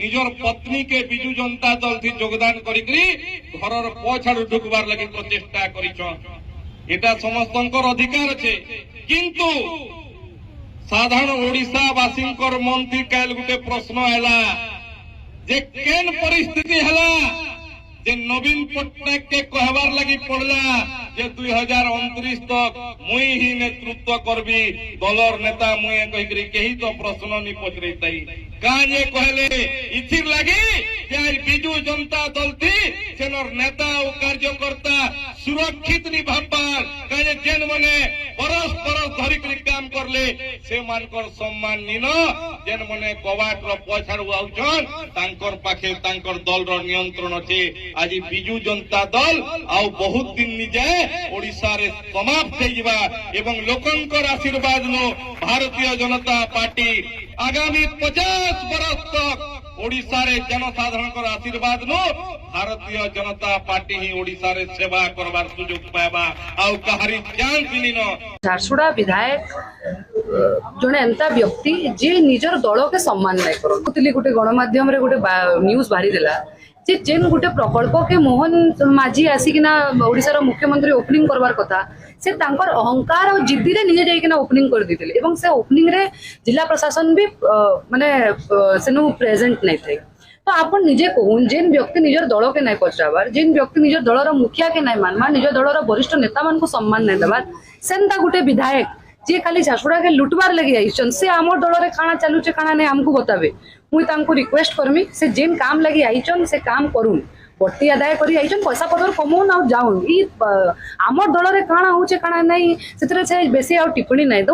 निजर पत्नी के बिजु जनता दल थी योगदान करी घर पछाड़ू ढुकबार लगी प्रचेष्टा करा समस्त अधिकार अच्छे किंतु साधारण ओडिशा वासी मन थी काल गोटे प्रश्न है जे केन परिस्थिति है जे नवीन पट्टनायक के कहबार लगी पड़ला जे 2029 तक मुई ही नेतृत्व करबी दलर नेता मुई कही कही तो प्रश्न नहीं पचरई काजे कहले इथिर लगी जे बिजु जनता दल थी सेनर नेता और कार्यकर्ता सुरक्षित नहीं भाबार काजे जेन मने परस धरिक काम करले से मानकर सम्मान निन जेन मने कवाट रो पछाड़ू आउछन तांकर पाखे तांकर दल रो नियंत्रण अछि आज बिजु जनता दल आउ बहुत दिन निजे ओडिसा रे समाप्त हो जिबा एवं लोकंकर आशीर्वाद नो भारतीय जनता पार्टी आगामी 50 वर्ष तक ओडिसा रे जनसाधारण आशीर्वाद नो भारतीय जनता पार्टी ही ओडिसा रे सेवा करबार सुयोग पाएबा आउ कहारी चांस मिलिनो झारसुड़ा विधायक जने एंता व्यक्ति जे निजर दल के सम्मान नहीं करतली गोटे गणमाध्यम रे गोटे न्यूज बाहरी देला जे जेन गोटे प्रकल्प के मोहन माझी आसिकिना ओडिसा मुख्यमंत्री ओपनिंग करवार कथा से तांकर अहंकार और जिद्दी रे निजे जाइकिना ओपनिंग कर दिथिले एवं से ओपनिंग रे जिला प्रशासन भी माने सेनु प्रेजेंट नहीं थे तो आपण निजे कहून जेन व्यक्ति निजर दल के नहीं पचाबार जेन व्यक्ति निजर दलर मुखिया के नहीं मानवा निजर दलर वरिष्ठ नेता मान को सम्मान नहीं देबार सेंता गोटे विधायक जे खाली झारसुड़ा के लुटबार लगी आइछन से आमर दलरे काना चालुचे काना नहीं हमको बताबे मुई तांको रिक्वेस्ट करमी से जेन काम लगी आइछन से काम करूँ बट्टी आदाय करी आइछन पैसा पदर कमौन आ जाउन ई आमर दलरे काना होचे काना नहीं सेतरे से बेसी आ टिप्पणी नहीं दो।